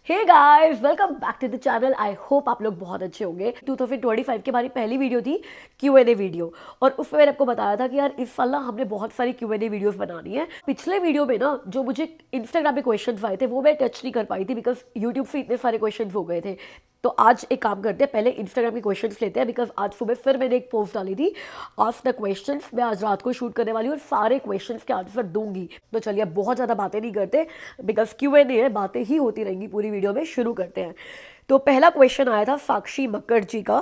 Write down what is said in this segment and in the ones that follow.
Hey guys, welcome back to the channel. I hope आप लोग बहुत अच्छे होंगे। 2025 की हमारी पहली वीडियो थी Q&A वीडियो, और उसमें मैंने आपको बताया था कि यार इस साल ना हमने बहुत सारी Q&A वीडियोस बनानी है। पिछले वीडियो में ना जो मुझे इंस्टाग्राम पे क्वेश्चंस आए थे वो मैं टच नहीं कर पाई थी बिकॉज यूट्यूब से इतने सारे क्वेश्चंस हो गए थे। तो आज एक काम करते हैं, पहले इंस्टाग्राम के क्वेश्चंस लेते हैं बिकॉज आज सुबह फिर मैंने एक पोस्ट डाली थी आस्क द क्वेश्चंस। मैं आज रात को शूट करने वाली हूँ और सारे क्वेश्चंस के आंसर दूंगी। तो चलिए अब बहुत ज़्यादा बातें नहीं करते बिकॉज Q&A है, बातें ही होती रहेंगी पूरी वीडियो में। शुरू करते हैं। तो पहला क्वेश्चन आया था साक्षी मक्कड़ जी का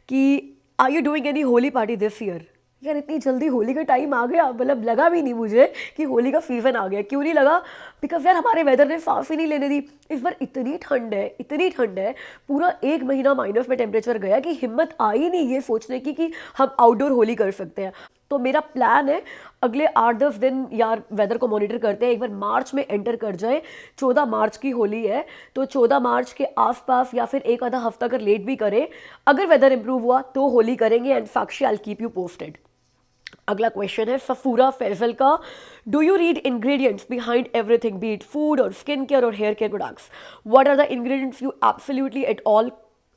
कि are you doing any Holi party this year. यार इतनी जल्दी होली का टाइम आ गया, मतलब लगा भी नहीं मुझे कि होली का सीजन आ गया। क्यों नहीं लगा? बिकॉज यार हमारे वेदर ने सांस ही नहीं लेने दी। इस बार इतनी ठंड है, इतनी ठंड है, पूरा एक महीना माइनस में टेम्परेचर गया कि हिम्मत आई नहीं ये सोचने की कि हम आउटडोर होली कर सकते हैं। तो मेरा प्लान है अगले 8-10 दिन यार वेदर को मॉनिटर करते हैं, एक बार मार्च में एंटर कर जाए। 14 मार्च की होली है, तो 14 मार्च के आसपास या फिर एक आधा हफ्ता अगर लेट भी करें, अगर वेदर इंप्रूव हुआ तो होली करेंगे। And Sakshi, I will keep you posted. अगला क्वेश्चन है सफूरा फैजल का, do you read ingredients behind everything, be it food or skin care or hair care products? What are the ingredients you absolutely at all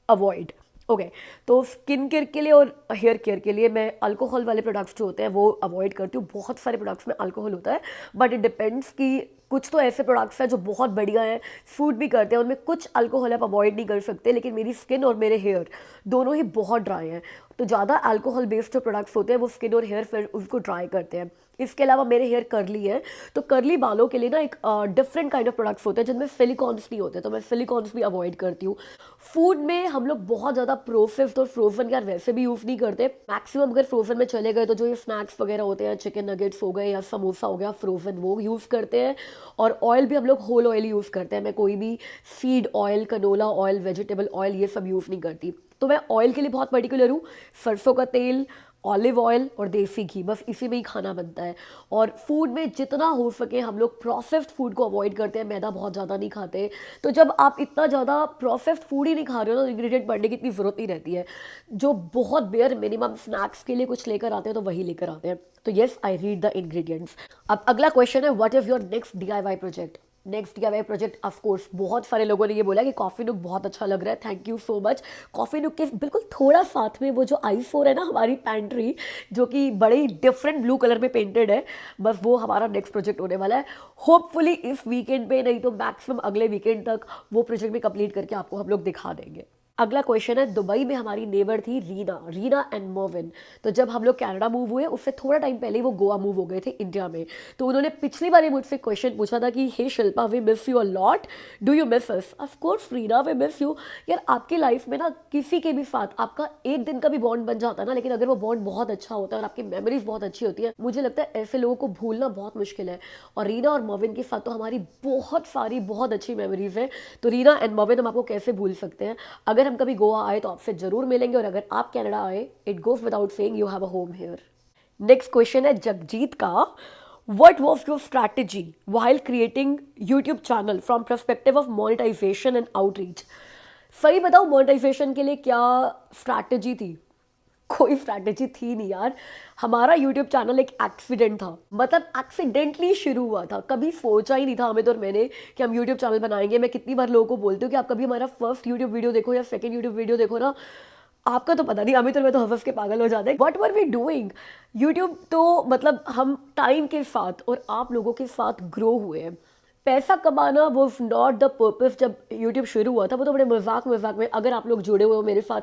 avoid? Okay, तो skin care के लिए और hair care के लिए मैं alcohol वाले products जो होते हैं वो अवॉइड करती हूँ। बहुत सारे प्रोडक्ट्स में अल्कोहल होता है, बट इट डिपेंड्स कि कुछ तो ऐसे प्रोडक्ट्स हैं जो बहुत बढ़िया हैं, सूट भी करते हैं, उनमें कुछ अल्कोहल आप अवॉइड नहीं कर सकते। लेकिन मेरी स्किन और मेरे हेयर दोनों ही बहुत ड्राई हैं, तो ज़्यादा अल्कोहल बेस्ड जो प्रोडक्ट्स होते हैं वो स्किन और हेयर फिर उसको ड्राई करते हैं। इसके अलावा मेरे हेयर कर्ली है, तो कर्ली बालों के लिए ना एक डिफरेंट काइंड ऑफ प्रोडक्ट्स होते हैं जिनमें सिलिकॉन्स नहीं होते, तो मैं सिलिकॉन्स भी अवॉइड करती हूँ। फूड में हम लोग बहुत ज़्यादा प्रोसेस्ड और फ्रोजन यार वैसे भी यूज़ नहीं करते। मैक्सिमम अगर फ्रोजन में चले गए तो जो ये स्नैक्स वगैरह होते हैं, चिकन नगेट्स हो गए या समोसा हो गया फ्रोजन, वो यूज़ करते हैं। और ऑयल भी हम लोग होल ऑयल यूज़ करते हैं। मैं कोई भी seed oil, canola oil, vegetable oil ये सब यूज़ नहीं करती। तो मैं ऑयल के लिए बहुत पर्टिकुलर हूँ। सरसों का तेल, ऑलिव ऑयल और देसी घी, बस इसी में ही खाना बनता है। और फूड में जितना हो सके हम लोग प्रोसेस्ड फूड को अवॉइड करते हैं, मैदा बहुत ज़्यादा नहीं खाते। तो जब आप इतना ज़्यादा प्रोसेस्ड फूड ही नहीं खा रहे हो तो इंग्रेडिएंट बढ़ने की इतनी ज़रूरत नहीं रहती है। जो बहुत बेयर मिनिमम स्नैक्स के लिए कुछ लेकर आते हैं तो वही लेकर आते हैं। तो yes, I read the ingredients. अब अगला क्वेश्चन है, what is your next DIY project? Next DIY project of course बहुत सारे लोगों ने ये बोला कि कॉफ़ी नुक बहुत अच्छा लग रहा है। Thank you so much. Coffee नुक के बिल्कुल थोड़ा साथ में वो जो i4 है ना हमारी पैंट्री, जो कि बड़े ही डिफरेंट ब्लू कलर में पेंटेड है, बस वो हमारा नेक्स्ट प्रोजेक्ट होने वाला है। होपफुली इस वीकेंड पे, नहीं तो मैक्सिमम अगले वीकेंड तक वो प्रोजेक्ट भी कंप्लीट करके आपको हम लोग दिखा देंगे। अगला क्वेश्चन है, दुबई में हमारी नेबर थी रीना एंड मोविन। तो जब हम लोग कनाडा मूव हुए उससे थोड़ा टाइम पहले वो गोवा मूव हो गए थे इंडिया में। तो उन्होंने पिछली बार मुझसे क्वेश्चन पूछा था कि hey Shilpa, we miss you a lot, do you miss us? Of course Reena, we miss you. यार आपकी लाइफ में ना किसी के भी साथ आपका एक दिन का भी बॉन्ड बन जाता है ना, लेकिन अगर वो बॉन्ड बहुत अच्छा होता है और आपकी मेमोरीज बहुत अच्छी होती है, मुझे लगता है ऐसे लोगों को भूलना बहुत मुश्किल है। और रीना और मोविन के साथ तो हमारी बहुत सारी बहुत अच्छी मेमोरीज है। तो रीना एंड मोविन हम आपको कैसे भूल सकते हैं? अगर हम कभी गोवा आए तो आपसे जरूर मिलेंगे, और अगर आप कनाडा आए, it goes without saying you have a home here. Next question है जगजीत का, what was your strategy while creating YouTube channel from perspective of monetization and outreach? सही बताओ, मोनेटाइजेशन के लिए क्या स्ट्रैटेजी थी? कोई स्ट्रैटेजी थी नहीं यार। हमारा यूट्यूब चैनल एक एक्सीडेंट था, मतलब एक्सीडेंटली शुरू हुआ था। कभी सोचा ही नहीं था हमें और मैंने कि हम यूट्यूब चैनल बनाएंगे। मैं कितनी बार लोगों को बोलती हूँ कि आप कभी हमारा फर्स्ट यूट्यूब वीडियो देखो या सेकंड यूट्यूब वीडियो देखो ना, आपका तो पता नहीं, अमित और मैं तो हंस के पागल हो जाते हैं। What were we doing? YouTube तो मतलब हम टाइम के साथ और आप लोगों के साथ ग्रो हुए हैं। पैसा कमाना वॉज नॉट द पर्पस। जब यूट्यूब शुरू हुआ था वो तो बड़े मजाक मजाक में, अगर आप लोग जुड़े हुए हो मेरे साथ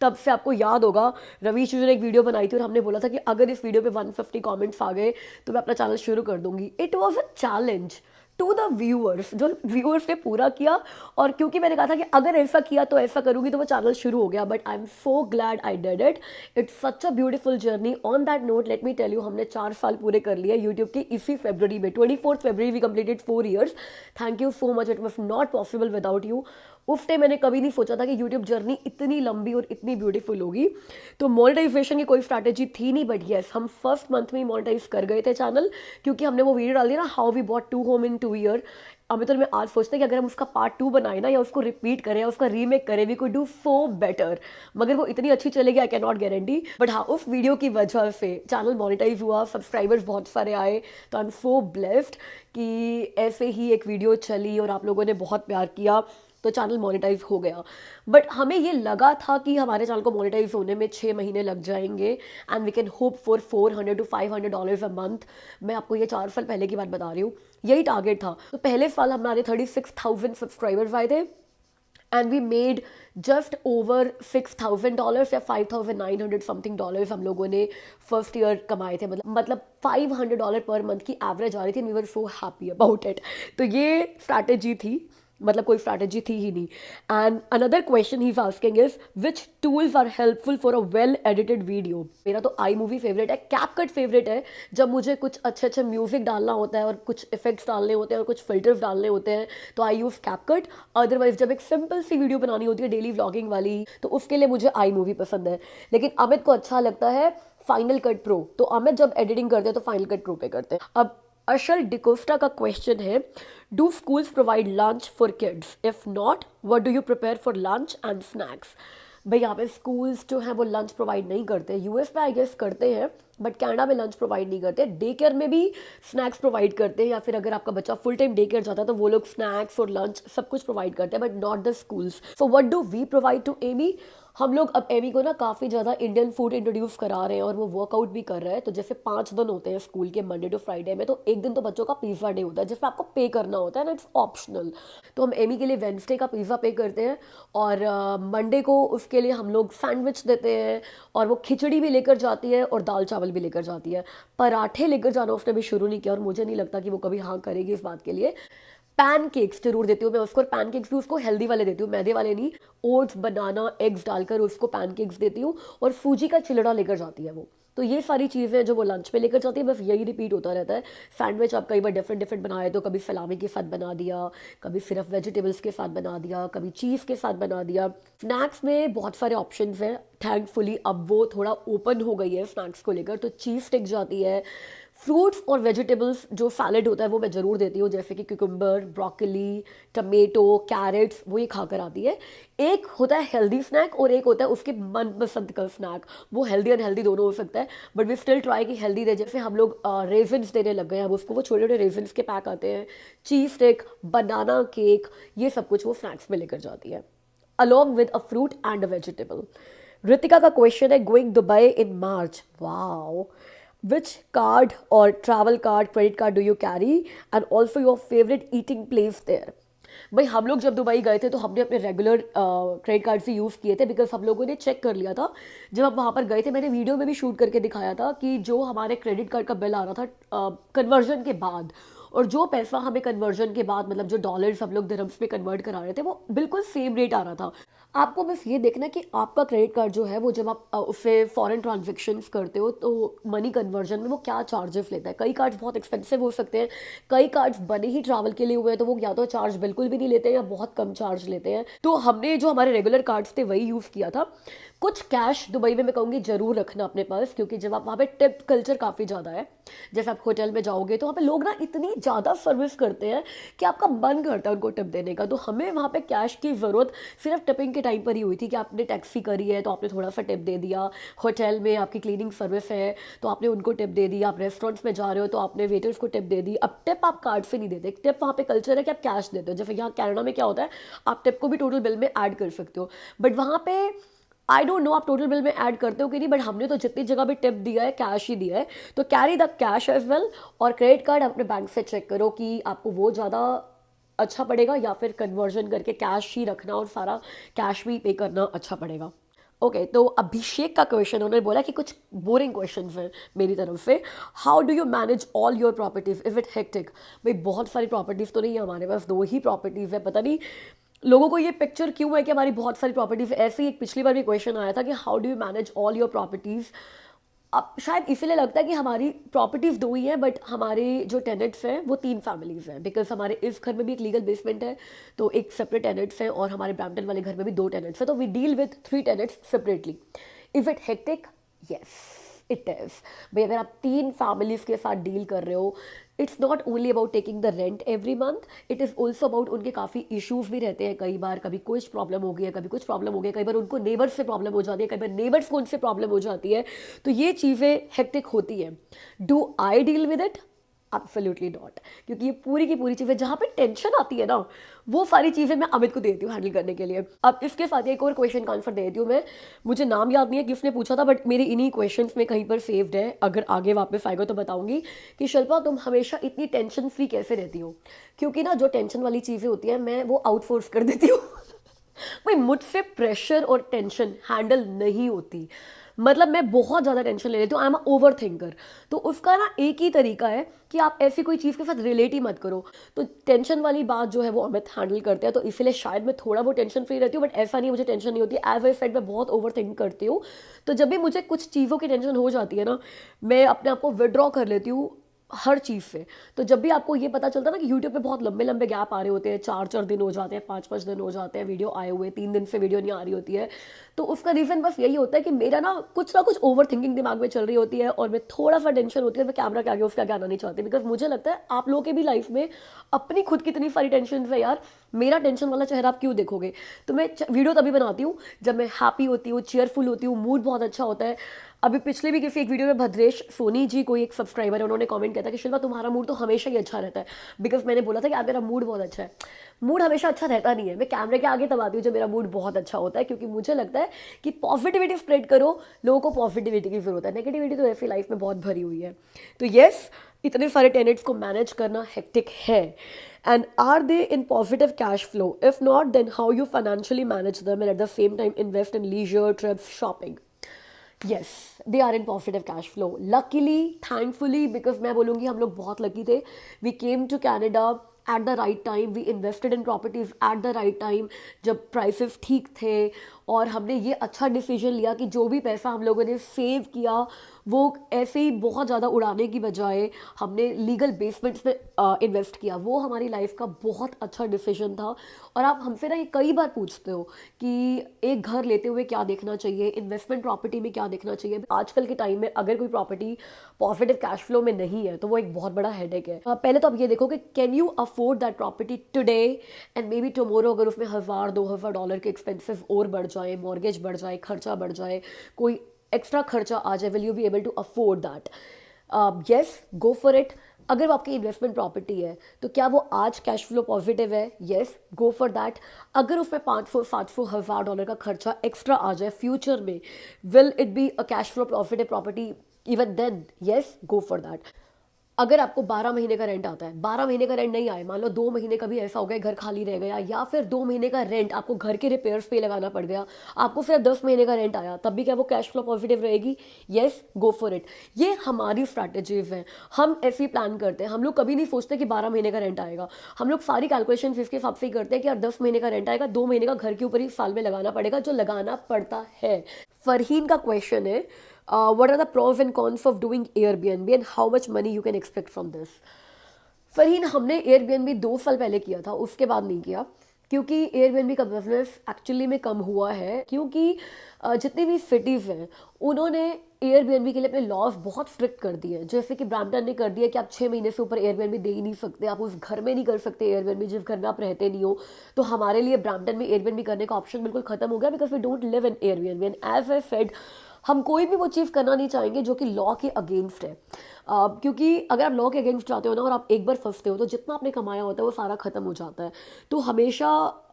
तब से आपको याद होगा, रवीश जी ने एक वीडियो बनाई थी और हमने बोला था कि अगर इस वीडियो पे 150 कमेंट्स आ गए तो मैं अपना चैनल शुरू कर दूंगी। It was a challenge to the viewers, जो व्यूअर्स ने पूरा किया। और क्योंकि मैंने कहा था कि अगर ऐसा किया तो ऐसा करूंगी, तो वो चैनल शुरू हो गया। But I am so glad I did it. It's such a beautiful journey. On that note let me tell you, हमने 4 साल पूरे कर लिए यूट्यूब के इसी फरवरी में। 24 फरवरी we completed 4 years। Thank you so much, it was not possible without you. उस टाइम मैंने कभी नहीं सोचा था कि यूट्यूब जर्नी इतनी लंबी और इतनी ब्यूटीफुल होगी। तो मोनेटाइजेशन की कोई स्ट्रैटेजी थी नहीं, बट येस हम फर्स्ट मंथ में ही मोनेटाइज कर गए थे चैनल, क्योंकि हमने वो वीडियो डाल दी ना, how we bought 2 home in 2 year। Amit और मैं आज सोचते हैं कि अगर हम उसका पार्ट 2 बनाए ना, या उसको रिपीट करें या उसका रीमेक करें, we could do so better. मगर वो इतनी अच्छी चलेगी I can not guarantee, but हाँ उस वीडियो की वजह से चैनल मोनेटाइज हुआ, सब्सक्राइबर्स बहुत सारे आए। तो आई एम सो ब्लेस्ड कि ऐसे ही एक वीडियो चली और आप लोगों ने बहुत प्यार किया। तो चैनल मोनेटाइज हो गया। बट हमें ये लगा था कि हमारे चैनल को मोनेटाइज होने में 6 महीने लग जाएंगे and we can hope for $400 to $500 a month. मैं आपको ये 4 साल पहले की बात बता रही हूँ, यही टारगेट था। तो पहले साल हमारे 36,000 सब्सक्राइबर्स आए थे and we made just over $6,000 या $5,900 समथिंग डॉलर्स हम लोगों ने फर्स्ट ईयर कमाए थे। मतलब $500 पर मंथ की एवरेज आ रही थी। We were so happy about it. तो ये स्ट्रैटेजी थी, मतलब कोई स्ट्रैटेजी थी ही नहीं। And another question he is asking is which tools are helpful for a well edited video. मेरा तो आई मूवी फेवरेट है, कैपकट फेवरेट है। जब मुझे कुछ अच्छे अच्छे म्यूजिक डालना होता है और कुछ इफेक्ट्स डालने होते हैं और कुछ फिल्टर्स डालने होते हैं तो आई यूज़ कैपकट। अदरवाइज जब एक सिंपल सी वीडियो बनानी होती है डेली व्लॉगिंग वाली, तो उसके लिए मुझे आई मूवी पसंद है। लेकिन अमित को अच्छा लगता है फाइनल कट प्रो, तो अमित जब एडिटिंग करते हैं तो फाइनल कट प्रो पे करते हैं। अब अशल डिकोस्टा का क्वेश्चन है, do schools provide lunch for kids? If not, what do you prepare for lunch and snacks? भाई यहाँ पे स्कूल्स जो हैं वो लंच प्रोवाइड नहीं करते। यूएस में आई गेस करते हैं, बट कनाडा में लंच प्रोवाइड नहीं करते। डे केयर में भी स्नैक्स प्रोवाइड करते हैं, या फिर अगर आपका बच्चा फुल टाइम डे केयर जाता है तो वो लोग स्नैक्स और लंच सब कुछ प्रोवाइड करते हैं, but not the schools. So what do we provide to Amy? हम लोग अब एमी को ना काफ़ी ज़्यादा इंडियन फूड इंट्रोड्यूस करा रहे हैं और वो वर्कआउट भी कर रहा है। तो जैसे 5 दिन होते हैं स्कूल के, मंडे टू फ्राइडे में, तो एक दिन तो बच्चों का पिज़्ज़ा डे होता है जिसमें आपको पे करना होता है ना, इट्स ऑप्शनल। तो हम एमी के लिए वेंसडे का पिज़्ज़ा पे करते हैं और मंडे को उसके लिए हम लोग सैंडविच देते हैं और वो खिचड़ी भी लेकर जाती है और दाल चावल भी लेकर जाती है। पराठे लेकर जाना उसने भी शुरू नहीं किया और मुझे नहीं लगता कि वो कभी हाँ करेगी इस बात के लिए। पैनकेक्स जरूर देती हूँ मैं उसको, और पैनकेक्स भी उसको हेल्दी वाले देती हूँ, मैदे वाले नहीं। ओट्स, बनाना, एग्स डालकर उसको पैनकेक्स देती हूँ और सूजी का चिलड़ा लेकर जाती है वो। तो ये सारी चीज़ें जो वो लंच पे लेकर जाती है, बस यही रिपीट होता रहता है। सैंडविच आप कई बार डिफरेंट डिफरेंट बनाए, तो कभी सलामी के साथ बना दिया, कभी सिर्फ वेजिटेबल्स के साथ बना दिया, कभी चीज़ के साथ बना दिया। स्नैक्स में बहुत सारे ऑप्शंस हैं, थैंकफुली अब वो थोड़ा ओपन हो गई है स्नैक्स को लेकर। तो चीज़ स्टिक जाती है। फ्रूट्स और वेजिटेबल्स जो सैलेड होता है वो मैं ज़रूर देती हूँ, जैसे कि क्यूकम्बर, ब्रोकली, टमेटो, कैरेट्स, वो ये खाकर आती है। एक होता है हेल्दी स्नैक और एक होता है उसके मनपसंद का स्नैक। वो हेल्दी अनहेल्दी दोनों हो सकता है, बट वी स्टिल ट्राई कि हेल्दी दे। जैसे हम लोग रेजन्स देने लग गए हैं अब उसको, वो छोटे छोटे रेजन्स के पैक आते हैं। चीज़ स्टिक, बनाना केक, ये सब कुछ वो स्नैक्स में लेकर जाती है along with a fruit and a vegetable. Ritika का क्वेश्चन है, going Dubai in March, wow, which card or travel card, credit card do you carry, and also your favorite eating place there? भाई हम लोग जब दुबई गए थे तो हमने अपने रेगुलर क्रेडिट कार्ड से यूज़ किए थे, बिकॉज हम लोगों ने चेक कर लिया था जब हम वहाँ पर गए थे। मैंने वीडियो में भी शूट करके दिखाया था कि जो हमारे क्रेडिट कार्ड का बिल आ रहा था कन्वर्जन के बाद, और जो पैसा हमें कन्वर्जन के बाद, मतलब जो डॉलर्स हम लोग दिरहम्स में कन्वर्ट करा रहे थे, वो बिल्कुल सेम रेट आ रहा था। आपको बस ये देखना कि आपका क्रेडिट कार्ड जो है वो जब आप उससे फॉरेन ट्रांजेक्शन्स करते हो तो मनी कन्वर्जन में वो क्या चार्जेस लेता है। कई कार्ड्स बहुत एक्सपेंसिव हो सकते हैं, कई कार्ड्स बने ही ट्रैवल के लिए हुए हैं तो वो या तो चार्ज बिल्कुल भी नहीं लेते हैं या बहुत कम चार्ज लेते हैं। तो हमने जो हमारे रेगुलर कार्ड्स थे वही यूज़ किया था। कुछ कैश दुबई में मैं कहूँगी ज़रूर रखना अपने पास, क्योंकि जब आप वहाँ पे टिप कल्चर काफ़ी ज़्यादा है। जैसे आप होटल में जाओगे तो वहाँ पे लोग ना इतनी ज़्यादा सर्विस करते हैं कि आपका मन करता है उनको टिप देने का। तो हमें वहाँ पे कैश की ज़रूरत सिर्फ टिपिंग के टाइम पर ही हुई थी कि आपने टैक्सी करी है तो आपने थोड़ा सा टिप दे दिया, होटल में आपकी क्लीनिंग सर्विस है तो आपने उनको टिप दे दी, आप रेस्टोरेंट्स में जा रहे हो तो आपने वेटर्स को टिप दे दी। अब टिप आप कार्ड से नहीं देते, टिप वहाँ पे कल्चर है कि आप कैश देते हो। जैसे यहाँ कनाडा में क्या होता है, आप टिप को भी टोटल बिल में ऐड कर सकते हो, बट वहाँ पे आई डोंट नो आप टोटल बिल में ऐड करते हो कि नहीं, बट हमने तो जितनी जगह भी टिप दिया है कैश ही दिया है। तो carry the cash as well, और क्रेडिट कार्ड अपने बैंक से चेक करो कि आपको वो ज़्यादा अच्छा पड़ेगा या फिर कन्वर्जन करके कैश ही रखना और सारा कैश भी पे करना अच्छा पड़ेगा। ओके, तो अभिषेक का क्वेश्चन, उन्होंने बोला कि कुछ बोरिंग क्वेश्चन हैं मेरी तरफ से। How do you manage all your properties, is it hectic? भाई बहुत सारी प्रॉपर्टीज़ तो नहीं है हमारे पास, 2 ही प्रॉपर्टीज़ है। पता नहीं लोगों को ये पिक्चर क्यों है कि हमारी बहुत सारी प्रॉपर्टीज़। ऐसे ही एक पिछली बार भी क्वेश्चन आया था कि how do you manage all your properties. अब शायद इसीलिए लगता है कि हमारी प्रॉपर्टीज़ 2 ही हैं, बट हमारे जो टेनेंट्स हैं वो 3 फैमिलीज़ हैं, बिकॉज हमारे इस घर में भी एक लीगल बेसमेंट है तो एक सेपरेट टेनेंट्स हैं, और हमारे ब्रैम्पटन वाले घर में भी 2 टेनेंट्स हैं। तो we deal with 3 tenants separately. Is it hectic? Yes it is. भाई अगर आप 3 फैमिलीज़ के साथ डील कर रहे हो, it's not only about taking the rent every month, it is also about उनके काफ़ी इश्यूज़ भी रहते हैं। कई बार कभी कुछ प्रॉब्लम हो गई है, कभी कुछ प्रॉब्लम हो गई है, कई बार उनको नेबर्स से प्रॉब्लम हो जाती है, कई बार नेबर्स को उनसे प्रॉब्लम हो जाती है। तो ये चीज़ें हेक्टिक होती हैं। Do I deal with it? Absolutely not, क्योंकि ये पूरी की पूरी चीज़ें जहाँ पे टेंशन आती है ना, वो सारी चीज़ें मैं अमित को देती हूँ हैंडल करने के लिए। अब इसके साथ एक और क्वेश्चन का आंसर दे देती हूँ मैं। मुझे नाम याद नहीं है किसने पूछा था, बट मेरे इन्हीं क्वेश्चंस में कहीं पर सेव्ड है, अगर आगे वापस आएगा तो बताऊंगी कि शिल्पा तुम हमेशा इतनी टेंशन फ्री कैसे रहती हो। क्योंकि ना जो टेंशन वाली चीज़ें होती हैं मैं वो आउटफोर्स कर देती हूँ। भाई मुझसे प्रेशर और टेंशन हैंडल नहीं होती, मतलब मैं बहुत ज़्यादा टेंशन ले लेती हूँ, आई एम ओवर थिंकर। तो उसका ना एक ही तरीका है कि आप ऐसी कोई चीज़ के साथ रिलेट ही मत करो। तो टेंशन वाली बात जो है वो अमित हैंडल करते हैं, तो इसलिए शायद मैं थोड़ा बहुत टेंशन फ्री रहती हूँ, बट ऐसा नहीं मुझे टेंशन नहीं होती। एज आई सेड मैं बहुत ओवर थिंक करती हूँ, तो जब भी मुझे कुछ चीज़ों की टेंशन हो जाती है ना, मैं अपने आप को विड्रॉ कर लेती हूँ हर चीज़ से। तो जब भी आपको ये पता चलता है ना कि यूट्यूब पे बहुत लंबे लंबे गैप आ रहे होते हैं, 4-4 दिन हो जाते हैं, 5-5 दिन हो जाते हैं वीडियो आए हुए, 3 दिन से वीडियो नहीं आ रही होती है, तो उसका रीज़न बस यही होता है कि मेरा ना कुछ ओवर थिंकिंग दिमाग में चल रही होती है, और मैं थोड़ा सा टेंशन होती है, मैं कैमरा के आगे उसके आगे आना नहीं चाहती। बिकॉज मुझे लगता है आप लोगों के भी लाइफ में अपनी खुद की इतनी सारी टेंशन है यार, मेरा टेंशन वाला चेहरा आप क्यों देखोगे। तो मैं वीडियो तभी बनाती हूँ जब मैं हैप्पी होती हूँ, चेयरफुल होती हूँ, मूड बहुत अच्छा होता है। अभी पिछले भी किसी एक वीडियो में भद्रेश सोनी जी कोई एक सब्सक्राइबर है, उन्होंने कमेंट किया था कि शिल्पा तुम्हारा मूड तो हमेशा ही अच्छा रहता है। बिकॉज मैंने बोला था कि आप मेरा मूड बहुत अच्छा है। मूड हमेशा अच्छा रहता नहीं है, मैं कैमरे के आगे तब आती हूँ जब मेरा मूड बहुत अच्छा होता है, क्योंकि मुझे लगता है कि पॉजिटिविटी स्प्रेड करो, लोगों को पॉजिटिविटी की जरूरत है, नेगेटिविटी तो ऐसी लाइफ में बहुत भरी हुई है। तो येस, इतने सारे टेनेट्स को मैनेज करना हेक्टिक है। And are they in positive cash flow? If not, then how you financially manage them and at the same time invest in leisure, trips, shopping? Yes, they are in positive cash flow. Luckily, thankfully, because मैं बोलूँगी हम लोग बहुत lucky थे. We came to Canada at the right time. We invested in properties at the right time. जब prices ठीक थे, और हमने ये अच्छा डिसीजन लिया कि जो भी पैसा हम लोगों ने सेव किया वो ऐसे ही बहुत ज़्यादा उड़ाने की बजाय हमने लीगल बेसमेंट्स में इन्वेस्ट किया। वो हमारी लाइफ का बहुत अच्छा डिसीजन था। और आप हमसे ना ये कई बार पूछते हो कि एक घर लेते हुए क्या देखना चाहिए, इन्वेस्टमेंट प्रॉपर्टी में क्या देखना चाहिए। आजकल के टाइम में अगर कोई प्रॉपर्टी पॉजिटिव कैश फ्लो में नहीं है तो वो एक बहुत बड़ा हेडेक है। पहले तो आप ये देखो कि can you afford that property today and may be tomorrow. अगर उसमें $1000-2000 के एक्सपेंसिव और बढ़ जाए, मॉर्गेज बढ़ जाए, खर्चा बढ़ जाए, कोई एक्स्ट्रा खर्चा आ जाए, will you be able to afford that? Yes, go for it. अगर वो आपकी इन्वेस्टमेंट प्रॉपर्टी है तो क्या वो आज कैश फ्लो पॉजिटिव है? Yes, go for that. अगर उसमें $500-700 का खर्चा एक्स्ट्रा आ जाए फ्यूचर में, will it be a cash flow positive property even then? Yes, go for that. अगर आपको 12 महीने का रेंट आता है, 12 महीने का रेंट नहीं आए, मान लो 2 महीने का भी ऐसा हो गया घर खाली रह गया, या फिर 2 महीने का रेंट आपको घर के रिपेयर्स पे लगाना पड़ गया, आपको सिर्फ 10 महीने का रेंट आया, तब भी क्या वो कैश फ्लो पॉजिटिव रहेगी? Yes, go for it. ये हमारी स्ट्रैटेजीज हैं, हम ऐसे ही प्लान करते हैं। हम लोग कभी नहीं सोचते कि 12 महीने का रेंट आएगा, हम लोग सारी कैलकुलेशन इसके हिसाब से ही करते हैं कि यार 10 महीने का रेंट आएगा, 2 महीने का घर के ऊपर ही साल में लगाना पड़ेगा, जो लगाना पड़ता है। फरहीन का क्वेश्चन है, what are the pros and cons of doing Airbnb and how much money you can expect from this? Farheen, हमने Airbnb 2 साल पहले किया था, उसके बाद नहीं किया, क्योंकि Airbnb का बिजनेस एक्चुअली में कम हुआ है। क्योंकि जितनी भी सिटीज़ हैं उन्होंने Airbnb के लिए अपने लॉज बहुत स्ट्रिक्ट कर दिए हैं। जैसे कि ब्रैम्पटन ने कर दिया कि आप 6 महीने से ऊपर Airbnb दे ही नहीं सकते, आप उस घर में नहीं कर सकते Airbnb जिस घर में आप रहते नहीं हो। तो हमारे लिए ब्रैम्पटन में Airbnb करने का ऑप्शन बिल्कुल खत्म हो गया, because we don't live in Airbnb and as I said हम कोई भी वो चीज़ करना नहीं चाहेंगे जो कि लॉ के अगेंस्ट है। क्योंकि अगर आप लॉ के अगेंस्ट जाते हो ना और आप एक बार फंसते हो तो जितना आपने कमाया होता है वो सारा खत्म हो जाता है। तो हमेशा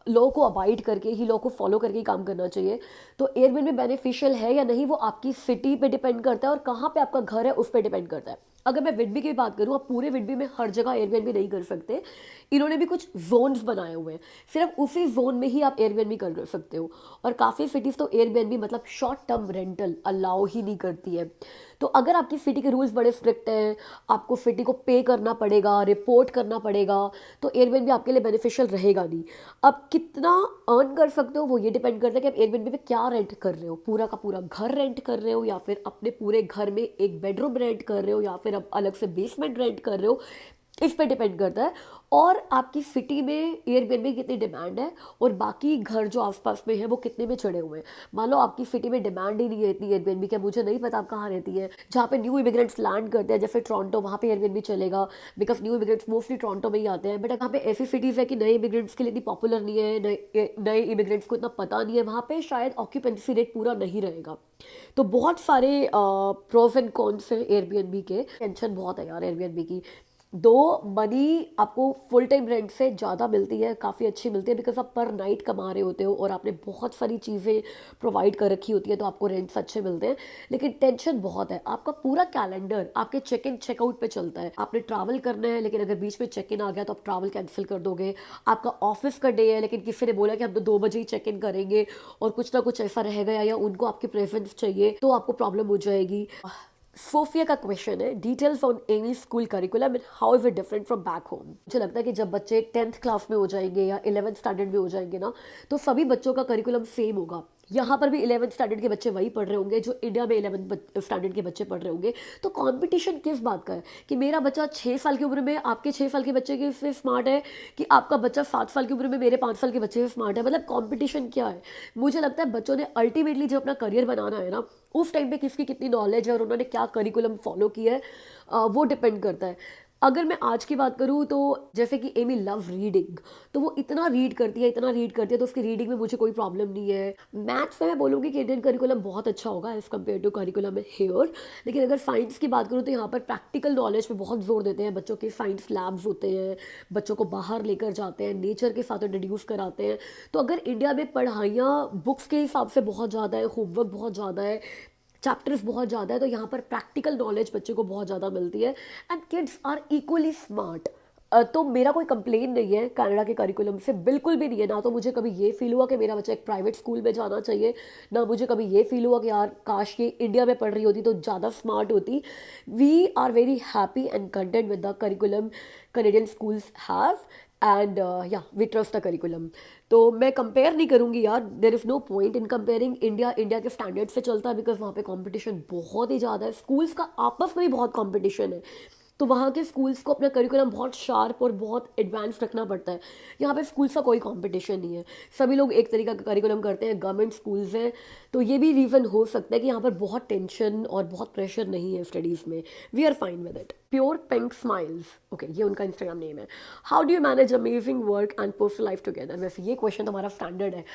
लॉ को अबाइड करके ही, लॉ को फॉलो करके ही काम करना चाहिए। तो एयरबीएनबी बेनिफिशियल है या नहीं वो आपकी सिटी पे डिपेंड करता है और कहाँ पे आपका घर है उस पर डिपेंड करता है। अगर मैं विडबी की बात करूँ, आप पूरे विडबी में हर जगह एयरबीएनबी नहीं कर सकते। इन्होंने भी कुछ जोन्स बनाए हुए हैं, सिर्फ उसी जोन में ही आप एयरबीएनबी कर सकते हो। और काफ़ी सिटीज़ तो एयरबीएनबी मतलब शॉर्ट टर्म रेंटल अलाउ ही नहीं करती है। तो अगर आपकी सिटी के रूल्स बड़े स्ट्रिक्ट हैं, आपको सिटी को पे करना पड़ेगा, रिपोर्ट करना पड़ेगा, तो एयरबीएनबी आपके लिए बेनिफिशियल रहेगा नहीं। अब कितना अर्न कर सकते हो वो ये डिपेंड करता है कि आप एयरबीएनबी पे क्या रेंट कर रहे हो, पूरा का पूरा घर रेंट कर रहे हो या फिर अपने पूरे घर में एक बेडरूम रेंट कर रहे हो या फिर आप अलग से बेसमेंट रेंट कर रहे हो, इस पे डिपेंड करता है। और आपकी सिटी में एयरबीएनबी की कितनी डिमांड है और बाकी घर जो आसपास में है वो कितने में चढ़े हुए हैं। मान लो आपकी सिटी में डिमांड ही नहीं है इतनी एयरबीएनबी की, मुझे नहीं पता आप कहाँ रहती है, जहाँ पे न्यू इमिग्रेंट्स लैंड करते हैं जैसे टोरंटो, वहाँ पे एयरबीएनबी चलेगा because new immigrants mostly Toronto में ही आते हैं। बट यहाँ पे ऐसी सिटीज़ है कि नए इमिग्रेंट्स के लिए इतनी पॉपुलर नहीं है, नए इमिग्रेंट्स को इतना पता नहीं है, वहाँ पे शायद ऑक्यूपेंसी रेट पूरा नहीं रहेगा। तो बहुत सारे प्रोज एंड कॉन्स हैं एयरबीएनबी के। टेंशन बहुत है यार एयरबीएनबी की। दो मनी आपको फुल टाइम रेंट से ज़्यादा मिलती है, काफ़ी अच्छी मिलती है, बिकॉज आप पर नाइट कमा रहे होते हो और आपने बहुत सारी चीज़ें प्रोवाइड कर रखी होती है, तो आपको रेंट्स अच्छे मिलते हैं। लेकिन टेंशन बहुत है, आपका पूरा कैलेंडर आपके चेक इन चेकआउट पे चलता है। आपने ट्रैवल करना है, लेकिन अगर बीच में चेक इन आ गया तो आप ट्रैवल कैंसिल कर दोगे। आपका ऑफिस का डे है, लेकिन किसी ने बोला कि हम तो 2 बजे ही चेक इन करेंगे और कुछ ना कुछ ऐसा रह गया या उनको आपकी प्रेजेंस चाहिए, तो आपको प्रॉब्लम हो जाएगी। सोफिया का क्वेश्चन है, details on any school curriculum and how is it different from back home. मुझे लगता है कि जब बच्चे 10th क्लास में हो जाएंगे या 11th स्टैंडर्ड में हो जाएंगे ना, तो सभी बच्चों का करिकुलम सेम होगा। यहाँ पर भी 11th स्टैंडर्ड के बच्चे वही पढ़ रहे होंगे जो इंडिया में 11th स्टैंडर्ड के बच्चे पढ़ रहे होंगे। तो कंपटीशन किस बात का है कि मेरा बच्चा 6 साल की उम्र में आपके 6 साल के बच्चे के से स्मार्ट है, कि आपका बच्चा 7 साल की उम्र में मेरे 5 साल के बच्चे से स्मार्ट है। मतलब कंपटीशन क्या है? मुझे लगता है बच्चों ने अल्टीमेटली जब अपना करियर बनाना है ना, उस टाइम पे किसकी कितनी नॉलेज है और उन्होंने क्या करिकुलम फॉलो किया है, वो डिपेंड करता है। अगर मैं आज की बात करूँ तो जैसे कि एमी लव रीडिंग, तो वो इतना रीड करती है, इतना रीड करती है, तो उसकी रीडिंग में मुझे कोई प्रॉब्लम नहीं है। मैथ्स में मैं बोलूँगी कि इंडियन करिकुलम बहुत अच्छा होगा as compare to curriculum here. लेकिन अगर साइंस की बात करूँ तो यहाँ पर प्रैक्टिकल नॉलेज पे बहुत जोर देते हैं। बच्चों के साइंस लैब्स होते हैं, बच्चों को बाहर लेकर जाते हैं, नेचर के साथ इंट्रोड्यूस कराते हैं। तो अगर इंडिया में पढ़ाइयाँ बुक्स के हिसाब से बहुत ज़्यादा है, होमवर्क बहुत ज़्यादा है, चैप्टर्स बहुत ज़्यादा है, तो यहाँ पर प्रैक्टिकल नॉलेज बच्चे को बहुत ज़्यादा मिलती है and kids are equally smart. तो मेरा कोई कंप्लेन नहीं है कनाडा के करिकुलम से, बिल्कुल भी नहीं है। ना तो मुझे कभी ये फील हुआ कि मेरा बच्चा एक प्राइवेट स्कूल में जाना चाहिए, ना मुझे कभी ये फील हुआ कि यार काश ये इंडिया में पढ़ रही होती तो ज़्यादा स्मार्ट होती। We are very happy and content with the curriculum Canadian schools have and या वी ट्रस्ट द करिकुलम। तो मैं कंपेयर नहीं करूँगी यार, there is no point in comparing. India के स्टैंडर्ड से चलता है, बिकॉज वहाँ पे कंपटीशन बहुत ही ज़्यादा है, स्कूल्स का आपस में भी बहुत कंपटीशन है। तो वहाँ के स्कूल्स को अपना करिकुलम बहुत शार्प और बहुत एडवांस रखना पड़ता है। यहाँ पे स्कूल्स का कोई कंपटीशन नहीं है, सभी लोग एक तरीका का करिकुलम करते हैं, गवर्नमेंट स्कूल्स हैं। तो ये भी रीज़न हो सकता है कि यहाँ पर बहुत टेंशन और बहुत प्रेशर नहीं है स्टडीज़ में। We are fine with it. Pure pink smiles, okay, ये उनका इंस्टाग्राम नेम है। How do you manage amazing work and personal life together? वैसे ये क्वेश्चन तो हमारा स्टैंडर्ड है,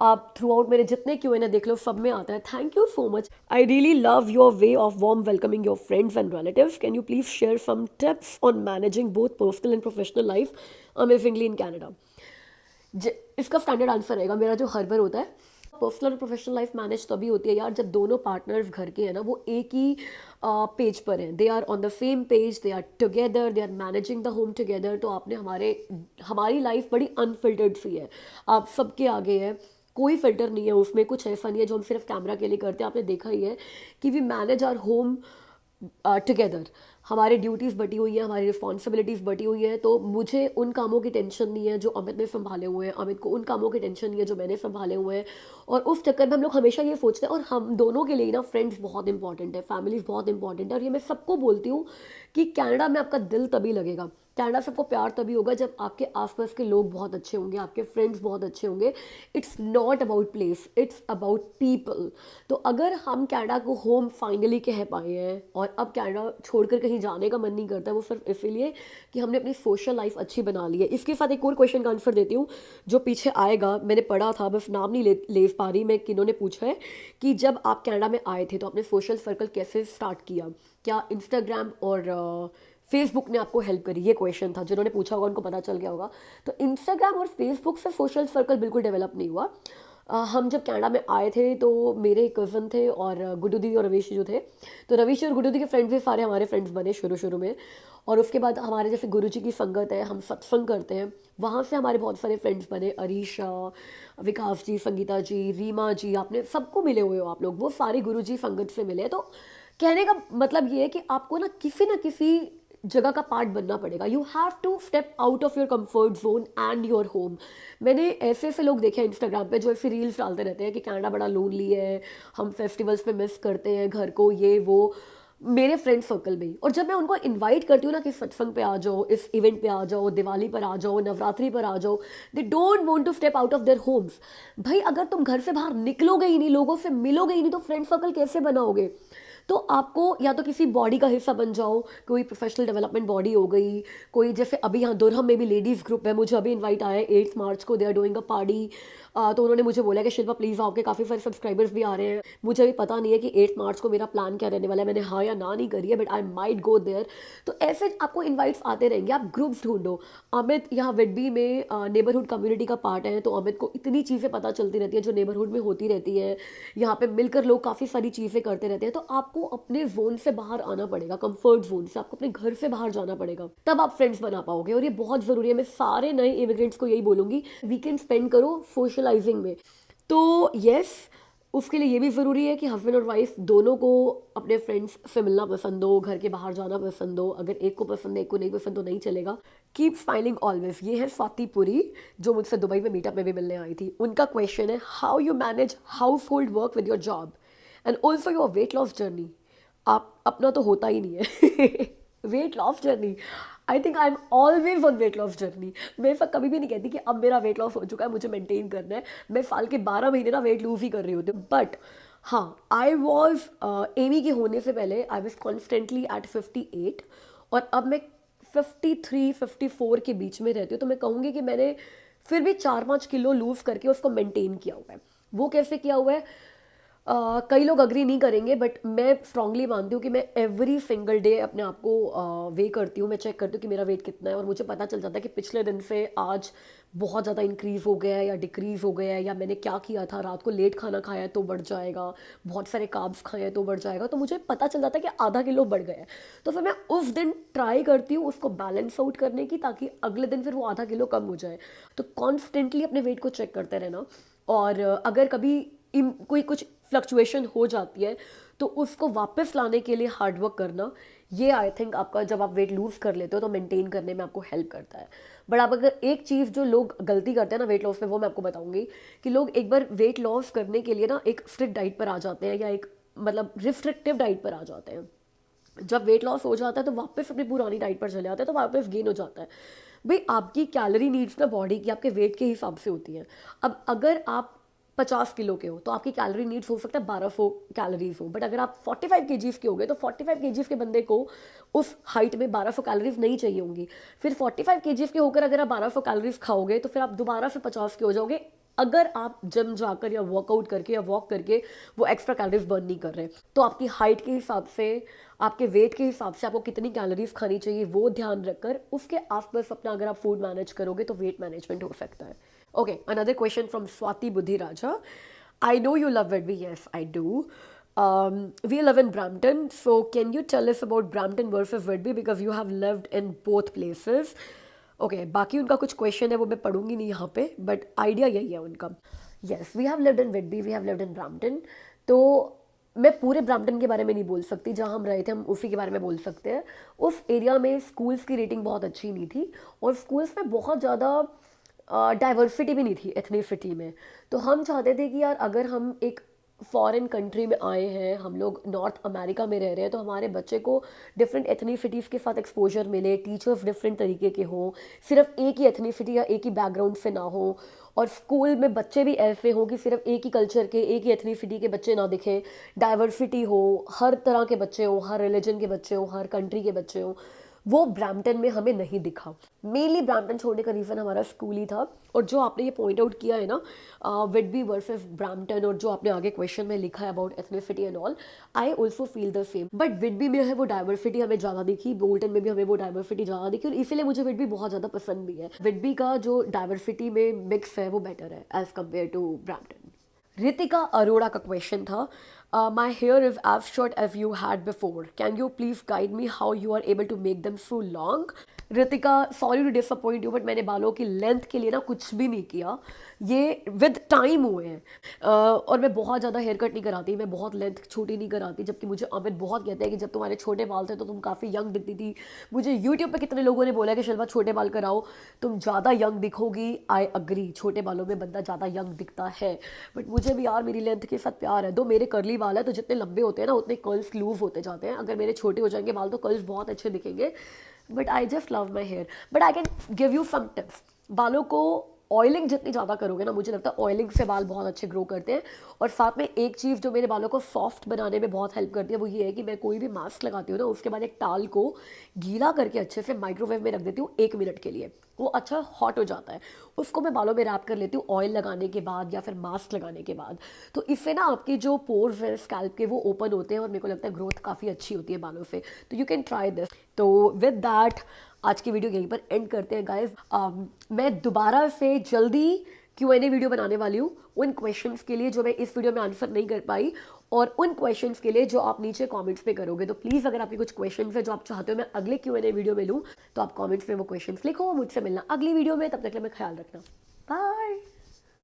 आप थ्रू आउट मेरे जितने Q&A देख लो सब में आता है। Thank you so much. I really love your way of warm welcoming your friends and relatives. Can you please share some tips on managing both personal and professional life amazingly in Canada? इसका standard answer रहेगा मेरा जो हर बार होता है, personal और professional life manage तभी होती है यार जब दोनों पार्टनर्स घर के हैं ना, वो एक ही पेज पर हैं, they are on the same page, they are together, they are managing the home together. तो आपने हमारी लाइफ बड़ी अनफिल्टर्ड सी है, आप सबके आगे है, कोई फिल्टर नहीं है उसमें, कुछ ऐसा नहीं है जो हम सिर्फ कैमरा के लिए करते हैं। आपने देखा ही है कि we manage our home together, हमारी ड्यूटीज़ बटी हुई है, हमारी रिस्पॉन्सिबिलिटीज़ बटी हुई है। तो मुझे उन कामों की टेंशन नहीं है जो अमित ने संभाले हुए हैं, अमित को उन कामों की टेंशन नहीं है जो मैंने संभाले हुए हैं। और उस चक्कर में हम लोग हमेशा ये सोचते हैं, और हम दोनों के लिए ना फ्रेंड्स बहुत इंपॉर्टेंट है, फैमिलीज बहुत इंपॉर्टेंट है। और ये मैं सबको बोलती हूँ कि कनाडा में आपका दिल तभी लगेगा, कनाडा से आपको प्यार तभी होगा जब आपके आसपास के लोग बहुत अच्छे होंगे, आपके फ्रेंड्स बहुत अच्छे होंगे। It's not about place, it's about people. तो अगर हम कनाडा को होम फाइनली कह पाए हैं और अब कनाडा छोड़कर कहीं जाने का मन नहीं करता, वो सिर्फ इसीलिए कि हमने अपनी सोशल लाइफ अच्छी बना ली है। इसके साथ एक और क्वेश्चन का आंसर देती हूँ जो पीछे आएगा, मैंने पढ़ा था, बस नाम नहीं ले पा रही मैं, किन्होंने पूछा है कि जब आप कनाडा में आए थे तो आपने सोशल सर्कल कैसे स्टार्ट किया, क्या इंस्टाग्राम और फेसबुक ने आपको हेल्प करी? ये क्वेश्चन था, जिन्होंने पूछा होगा उनको पता चल गया होगा। तो इंस्टाग्राम और फेसबुक से सोशल सर्कल बिल्कुल डेवलप नहीं हुआ। हम जब कनाडा में आए थे तो मेरे कज़न थे और गुड्डू दी और रवीश जो थे, तो रवीश और गुड्डू दी के फ्रेंड्स भी सारे हमारे फ्रेंड्स बने शुरू में। और उसके बाद हमारे जैसे गुरुजी की संगत है, हम सत्संग करते हैं, वहाँ से हमारे बहुत सारे फ्रेंड्स बने, अरीशा, विकास जी, संगीता जी, रीमा जी, आपने सबको मिले हुए हो आप लोग, वो सारे गुरुजी संगत से मिले। तो कहने का मतलब ये है कि आपको ना किसी जगह का पार्ट बनना पड़ेगा। You have to step out of your comfort zone and your home. मैंने ऐसे ऐसे लोग देखे इंस्टाग्राम पे जो ऐसे रील्स डालते रहते हैं कि कनाडा बड़ा लोनली है, हम फेस्टिवल्स पे मिस करते हैं घर को, ये वो, मेरे फ्रेंड सर्कल में। और जब मैं उनको इनवाइट करती हूँ ना कि सत्संग पे आ जाओ, इस इवेंट पे आ जाओ, दिवाली पर आ जाओ, नवरात्रि पर आ जाओ, they don't want to step out of their homes. भाई अगर तुम घर से बाहर निकलोगे ही नहीं, लोगों से मिलोगे ही नहीं, तो फ्रेंड सर्कल कैसे बनाओगे? तो आपको या तो किसी बॉडी का हिस्सा बन जाओ, कोई प्रोफेशनल डेवलपमेंट बॉडी हो गई, कोई जैसे अभी यहाँ दुरहम में भी लेडीज़ ग्रुप है, मुझे अभी इनवाइट आया है 8 मार्च को, they are doing a party तो उन्होंने मुझे बोला कि शिल्पा प्लीज़ आओ, के काफ़ी सारे सब्सक्राइबर्स भी आ रहे हैं। मुझे अभी पता नहीं है कि 8 मार्च को मेरा प्लान क्या रहने वाला है, मैंने हाँ या ना नहीं करी है, but I might go there. तो ऐसे आपको इन्वाइट्स आते रहेंगे, आप ग्रुप्स ढूंढो। अमित यहाँ विडबी में नेबरहुड कम्युनिटी का पार्ट है, तो अमित को इतनी चीज़ें पता चलती रहती है जो नेबरहुड में होती रहती है। यहाँ पे मिलकर लोग काफ़ी सारी चीज़ें करते रहते हैं। तो आपको अपने जोन से बाहर आना पड़ेगा, कंफर्ट जोन से आपको अपने घर से बाहर जाना पड़ेगा, तब आप फ्रेंड्स बना पाओगे। और ये बहुत ज़रूरी है, मैं सारे नए इमिग्रेंट्स को यही बोलूँगी, वीकेंड स्पेंड करो सोशलाइजिंग में। तो यस, उसके लिए ये भी ज़रूरी है कि हस्बैंड और वाइफ दोनों को अपने फ्रेंड्स से मिलना पसंद हो, घर के बाहर जाना पसंद हो। अगर एक को पसंद है, एक को नहीं पसंद, तो नहीं चलेगा। Keep smiling always. ये है स्वाति पुरी, जो मुझसे दुबई में मीटअप में भी मिलने आई थी। उनका क्वेश्चन है, how you manage house hold work with your job and also your weight loss journey. आप अपना तो होता ही नहीं है weight loss journey, I think I am always on weight loss journey. मैं ऐसा कभी भी नहीं कहती कि अब मेरा वेट लॉस हो चुका है, मुझे मेंटेन करना है। मैं साल के 12 महीने ना वेट लूज ही कर रही होती हूँ। बट हाँ, आई वॉज एमी के होने से पहले आई वॉज कॉन्स्टेंटली एट 58, और अब मैं 53 54 के बीच में रहती हूँ। तो मैं कहूँगी कि मैंने फिर भी 4-5 किलो लूज करके उसको मेंटेन किया हुआ है। वो कैसे किया हुआ है, कई लोग अग्री नहीं करेंगे, बट मैं स्ट्रांगली मानती हूँ कि मैं एवरी सिंगल डे अपने आप को वे करती हूँ। मैं चेक करती हूँ कि मेरा वेट कितना है, और मुझे पता चल जाता है कि पिछले दिन से आज बहुत ज़्यादा इंक्रीज़ हो गया है या डिक्रीज़ हो गया है, या मैंने क्या किया था, रात को लेट खाना खाया है तो बढ़ जाएगा, बहुत सारे कार्ब्स खाए हैं तो बढ़ जाएगा। तो मुझे पता चल जाता है कि आधा किलो बढ़ गया है। तो फिर मैं उस दिन ट्राई करती हूँ उसको बैलेंस आउट करने की, ताकि अगले दिन फिर वो आधा किलो कम हो जाए। तो कॉन्स्टेंटली अपने वेट को चेक करते रहना, और अगर कभी कोई कुछ फ्लक्चुएशन हो जाती है तो उसको वापस लाने के लिए हार्डवर्क करना, ये आई थिंक आपका, जब आप वेट लूज कर लेते हो तो मेंटेन करने में आपको हेल्प करता है। बट आप अगर एक चीज़ जो लोग गलती करते हैं ना वेट लॉस में, वो मैं आपको बताऊंगी कि लोग एक बार वेट लॉस करने के लिए ना एक स्ट्रिक्ट डाइट पर आ जाते हैं, या एक मतलब रिस्ट्रिक्टिव डाइट पर आ जाते हैं। जब वेट लॉस हो जाता है तो वापस अपनी पुरानी डाइट पर चले आते हैं, तो वापस गेन हो जाता है। भाई आपकी कैलोरी नीड्स ना बॉडी की आपके वेट के हिसाब से होती है। अब अगर आप 50 किलो के हो तो आपकी कैलोरी नीड्स हो सकता है 1200 कैलोरीज हो, बट अगर आप 45 केजीज के हो गए तो 45 केजीज के बंदे को उस हाइट में 1200 कैलोरीज नहीं चाहिए होंगी। फिर 45 केजीज के होकर अगर आप 1200 कैलोरीज खाओगे तो फिर आप दोबारा से 50 के हो जाओगे, अगर आप जिम जाकर या वर्कआउट करके या वॉक करके वो एक्स्ट्रा कैलोरीज बर्न नहीं कर रहे। तो आपकी हाइट के हिसाब से, आपके वेट के हिसाब से आपको कितनी कैलोरीज खानी चाहिए वो ध्यान रखकर उसके आसपास अपना अगर आप फूड मैनेज करोगे तो वेट मैनेजमेंट हो सकता है। Okay, another question from Swati Buddhi Raja. I know you love Whitby. Yes, I do. We live in Brampton. So can you tell us about Brampton versus Whitby, because you have lived in both places? Okay, बाकी उनका कुछ question है वो मैं पढ़ूंगी नहीं यहाँ पे, but idea यही है उनका। Yes, we have lived in Whitby, we have lived in Brampton. तो मैं पूरे ब्रैम्पटन के बारे में नहीं बोल सकती, जहाँ हम रहे थे हम उसी के बारे में बोल सकते हैं। उस एरिया में स्कूल्स की रेटिंग बहुत अच्छी नहीं थी, और स्कूल्स में बहुत ज़्यादा डाइवर्सिटी भी नहीं थी एथनिसिटी में। तो हम चाहते थे कि यार अगर हम एक फॉरेन कंट्री में आए हैं, हम लोग नॉर्थ अमेरिका में रह रहे हैं, तो हमारे बच्चे को डिफरेंट एथनिसिटीज़ के साथ एक्सपोजर मिले, टीचर्स डिफरेंट तरीके के हों, सिर्फ एक ही एथनिसिटी या एक ही बैकग्राउंड से ना हो, और स्कूल में बच्चे भी ऐसे हों कि सिर्फ एक ही कल्चर के, एक ही एथनिसिटी के बच्चे ना दिखें, डाइवर्सिटी हो, हर तरह के बच्चे हों, हर रिलीजन के बच्चे हों, हर कंट्री के बच्चे हों। वो ब्रैम्पटन में हमें नहीं दिखा। मेनली ब्रैम्पटन छोड़ने का रीज़न हमारा स्कूल ही था। और जो आपने ये पॉइंट आउट किया है ना, विडबी वर्सेस ब्रैम्पटन, और जो आपने आगे क्वेश्चन में लिखा है about ethnicity and all, I also feel the same. But विडबी में है वो डाइवर्सिटी हमें ज़्यादा दिखी, बोल्टन में भी हमें वो डाइवर्सिटी ज़्यादा दिखी, और इसीलिए मुझे विडबी बहुत ज़्यादा पसंद भी है। विडबी का जो डाइवर्सिटी में मिक्स है वो बेटर है as compare to Brampton. Ritika Arora का क्वेश्चन था, my hair is as short as you had before. Can you please guide me how you are able to make them so long? Ritika, sorry to disappoint you, but मैंने बालों की length के लिए ना कुछ भी नहीं किया, ये विद टाइम हुए हैं। और मैं बहुत ज़्यादा हेयर कट नहीं कराती, मैं बहुत लेंथ छोटी नहीं कराती, जबकि मुझे अमित बहुत कहते हैं कि जब तुम्हारे छोटे बाल थे तो तुम काफ़ी यंग दिखती थी। मुझे यूट्यूब पे कितने लोगों ने बोला कि शिल्पा छोटे बाल कराओ, तुम ज़्यादा यंग दिखोगी। आई अग्री, छोटे बालों में बंदा ज़्यादा यंग दिखता है, बट मुझे भी यार मेरी लेंथ के साथ प्यार है। दो मेरे कर्ली बाल है, तो जितने लंबे होते हैं ना उतने कर्ल्स लूज होते जाते हैं। अगर मेरे छोटे हो जाएंगे बाल तो कर्ल्स बहुत अच्छे दिखेंगे, but I just love my hair. But I can give you some tips. बालों को ऑयलिंग जितनी ज़्यादा करोगे ना, मुझे लगता है ऑयलिंग से बाल बहुत अच्छे ग्रो करते हैं। और साथ में एक चीज़ जो मेरे बालों को सॉफ्ट बनाने में बहुत हेल्प करती है वो ये है कि मैं कोई भी मास्क लगाती हूँ ना, उसके बाद एक टाल को गीला करके अच्छे से माइक्रोवेव में रख देती हूँ 1 मिनट के लिए, वो अच्छा हॉट हो जाता है। उसको मैं बालों में रैप कर लेती हूँ ऑयल लगाने के बाद या फिर मास्क लगाने के बाद। तो इससे ना आपके जो पोर्स हैं स्कैल्प के वो ओपन होते हैं और मेरे को लगता है ग्रोथ काफ़ी अच्छी होती है बालों से। तो यू कैन ट्राई दिस। तो विद दैट आज की वीडियो यहीं पर एंड करते हैं गाइज। मैं दोबारा से जल्दी Q&A वीडियो बनाने वाली हूँ उन क्वेश्चंस के लिए जो मैं इस वीडियो में आंसर नहीं कर पाई, और उन क्वेश्चंस के लिए जो आप नीचे कमेंट्स पे करोगे। तो प्लीज़ अगर आपके कुछ क्वेश्चंस है जो आप चाहते हो मैं अगले Q&A वीडियो में लूँ, तो आप कमेंट्स में वो क्वेश्चंस लिखो। मुझसे मिलना अगली वीडियो में, तब तक के लिए मैं ख्याल रखना।